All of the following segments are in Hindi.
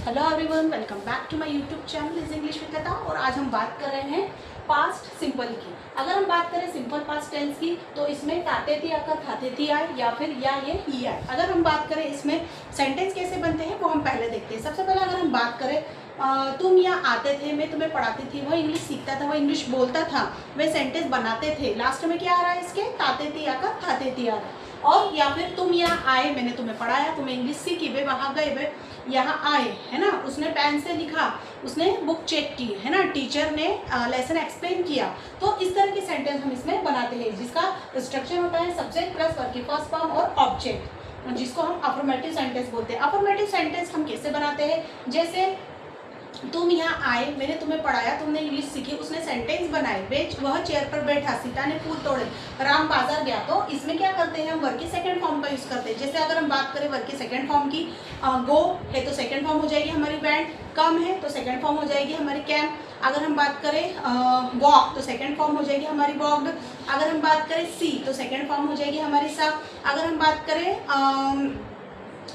Hello everyone, welcome back to my YouTube channel is English with Lata. और आज हम बात कर रहे हैं पास्ट सिंपल की। अगर हम बात करें सिंपल पास्ट टेंस की तो इसमें ताते थी आकर थाते थी आए या फिर या ये ही आए। अगर हम बात करें इसमें सेंटेंस कैसे बनते हैं वो हम पहले देखते हैं। सबसे पहले अगर हम बात करें तुम यहाँ आते थे, मैं तुम्हें पढ़ाती थी, वह इंग्लिश सीखता था, वह इंग्लिश बोलता था, वे सेंटेंस बनाते थे। लास्ट में क्या आ रहा है इसके? ताते थी आकर थाते थी आ रहा है। और या फिर तुम यहाँ आए, मैंने तुम्हें पढ़ाया, तुम्हें इंग्लिश सीखी, वे वहाँ गए, वे यहाँ आए, है ना। उसने पेन से लिखा, उसने बुक चेक की, है ना, टीचर ने लेसन एक्सप्लेन किया। तो इस तरह के सेंटेंस हम इसमें बनाते हैं, जिसका स्ट्रक्चर होता है सब्जेक्ट प्लस वर्ब की फर्स्ट फॉर्म और ऑब्जेक्ट, जिसको हम अफर्मेटिव सेंटेंस बोलते हैं। अफर्मेटिव सेंटेंस हम कैसे बनाते हैं? जैसे तुम यहाँ आए, मैंने तुम्हें पढ़ाया, तुमने इंग्लिश सीखी, उसने सेंटेंस बनाए, वह चेयर पर बैठा, सीता ने फूल तोड़े, राम बाजार गया। तो इसमें क्या करते हैं हम? वर्ब की सेकंड फॉर्म का यूज करते हैं। जैसे अगर हम बात करें वर्ब की सेकंड फॉर्म की, गो है तो सेकंड फॉर्म हो जाएगी हमारी वेंट, कम है तो सेकंड फॉर्म हो जाएगी हमारी कैम। अगर हम बात करें वॉक तो सेकंड फॉर्म हो जाएगी हमारी वॉक्ड। अगर हम बात करें सी तो सेकंड फॉर्म हो जाएगी हमारी सा। अगर हम बात करें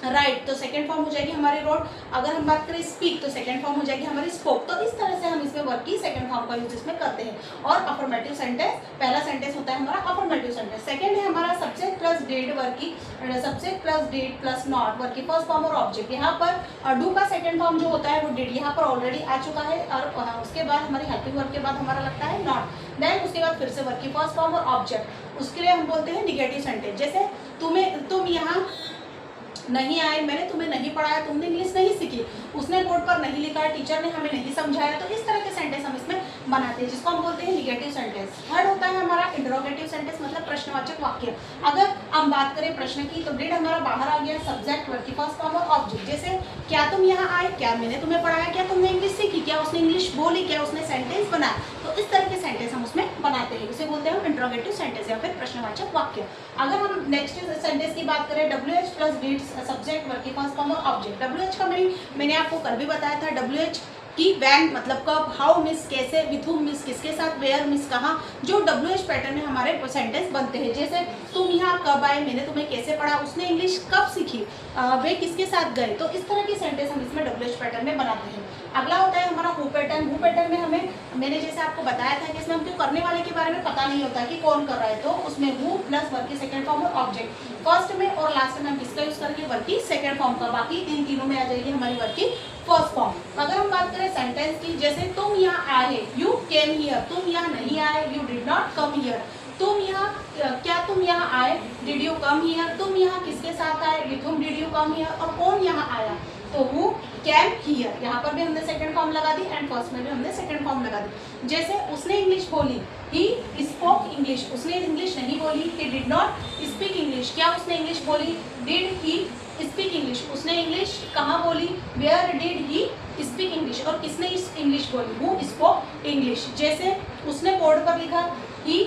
राइट तो सेकंड फॉर्म हो जाएगी हमारी रोड। अगर हम बात करें स्पीक तो सेकंड फॉर्म हो जाएगी हमारी स्पोक। तो इस तरह से हम इसमें वर्ब की सेकंड फॉर्म का यूज इसमें करते हैं। और अफर्मेटिव सेंटेंस, पहला सेंटेंस होता है हमारा अफर्मेटिव सेंटेंस। सेकंड है हमारा सब्जेक्ट प्लस डिड, वर्ब की subject plus did plus not, verb की फर्स्ट फॉर्म और ऑब्जेक्ट। यहाँ पर डू का सेकंड फॉर्म जो होता है वो डिड यहाँ पर ऑलरेडी आ चुका है, और उसके बाद हमारी हेल्पिंग वर्ब के बाद हमारा लगता है नॉट। देन उसके बाद फिर से वर्ब की फर्स्ट फॉर्म और ऑब्जेक्ट, उसके लिए हम बोलते हैं निगेटिव सेंटेंस। जैसे तुम यहाँ नहीं आए, मैंने तुम्हें नहीं पढ़ाया, तुमने इंग्लिश नहीं सीखी, उसने बोर्ड पर नहीं लिखा, टीचर ने हमें नहीं समझाया। तो इस तरह के सेंटेंस हम इसमें बनाते हैं, जिसको हम बोलते हैं निगेटिव सेंटेंस। थर्ड होता है हमारा इंटरोगेटिव सेंटेंस, मतलब प्रश्नवाचक वाक्य। अगर हम बात करें प्रश्न की तो डिड हमारा बाहर आ गया, सब्जेक्ट वर्ब की फर्स्ट फॉर्म और ऑब्जेक्ट। जैसे क्या तुम यहाँ आए, क्या मैंने तुम्हें पढ़ाया, क्या तुमने इंग्लिश सीखी, क्या उसने इंग्लिश बोली, क्या उसने सेंटेंस बनाया। तो इस तरह के सेंटेंस हम उसमें बनाते हैं, इसे बोलते हैं हम इंटरोगेटिव सेंटेंस या फिर प्रश्नवाचक वाक्य। अगर हम नेक्स्ट सेंटेंस की बात करें WH plus did subject verb की फर्स्ट फॉर्म और ऑब्जेक्ट। WH का मैंने आपको कल भी बताया था। WH की वैन मतलब कब, हाउ मिस कैसे, विथ हुम मिस किसके साथ, वेयर मिस कहाँ, जो WH पैटर्न में हमारे सेंटेंस बनते हैं। जैसे तुम यहाँ कब आए, मैंने तुम्हें कैसे पढ़ा, उसने इंग्लिश कब सीखी, वे किसके साथ गए। तो इस तरह के सेंटेंस हम इसमें WH पैटर्न में बनाते हैं। अगला होता है हमारा हु पैटर्न। हु पैटर्न में मैंने जैसे आपको बताया था कि इसमें हमको करने वाले के बारे में पता नहीं होता कि कौन कर रहा है। तो उसमें हु प्लस वर्ब की सेकंड फॉर्म और ऑब्जेक्ट, फर्स्ट में और लास्ट में हम किसका यूज करेंगे? वर्ब की सेकंड फॉर्म का। बाकी तीनों में आ जाएगी हमारी वर्ब की फर्स्ट फॉर्म। अगर हम बात करें सेंटेंस की, जैसे तुम यहाँ आए, यू केम हियर, तुम यहाँ नहीं आए, you did not come here. तुम यहाँ क्या तुम यहाँ आए, डिड यू कम हियर। तुम यहाँ किसके साथ आए, with whom did you come here. और कौन यहाँ आया, तो हु कैम हियर, यहाँ पर भी हमने सेकंड फॉर्म लगा दी एंड फर्स्ट में भी हमने सेकंड फॉर्म लगा दी। जैसे उसने इंग्लिश बोली, ही स्पोक इंग्लिश, उसने इंग्लिश नहीं बोली, he did not speak English. क्या उसने इंग्लिश बोली, डिड ही स्पीक इंग्लिश। उसने इंग्लिश कहाँ बोली, where did he speak English. और किसने इंग्लिश बोली, हु स्पोक इंग्लिश। जैसे उसने बोर्ड पर लिखा, he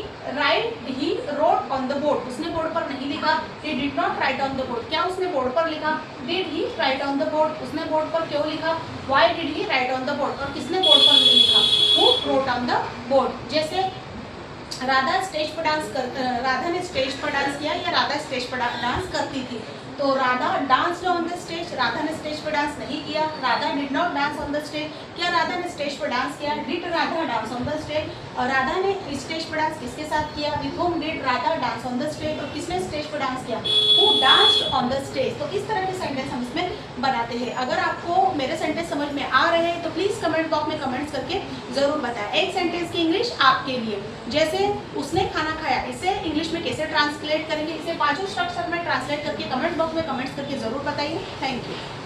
wrote on the board, उसने बोर्ड पर नहीं लिखा, he did not write on the board। क्या उसने बोर्ड पर लिखा, did he write on the board। उसने बोर्ड पर क्यों लिखा, why did he write on the board। और किसने बोर्ड पर लिखा, who wrote on the board। जैसे राधा ने स्टेज पर डांस किया या राधा स्टेज पर डांस करती थी। तो Radha danced on the stage, Radha ने स्टेज पर डांस नहीं किया। Radha did not dance on the stage, क्या राधा ने स्टेज पर डांस किया, did Radha dance on the stage. और राधा ने स्टेज पर डांस किसके साथ किया, with whom did Radha dance on the stage. और किसने स्टेज पर डांस किया, who danced on the stage. तो इस तरह के सेंटेंस हम इसमें बनाते हैं। अगर आपको मेरे सेंटेंस समझ में आ रहे हैं तो प्लीज़ कमेंट बॉक्स में कमेंट्स करके ज़रूर बताएं। एक सेंटेंस की इंग्लिश आपके लिए, जैसे उसने खाना खाया, इसे इंग्लिश में कैसे ट्रांसलेट करेंगे, इसे 5 स्ट्रक्चर में ट्रांसलेट करके कमेंट बॉक्स में कमेंट्स करके ज़रूर बताइए। Thank you.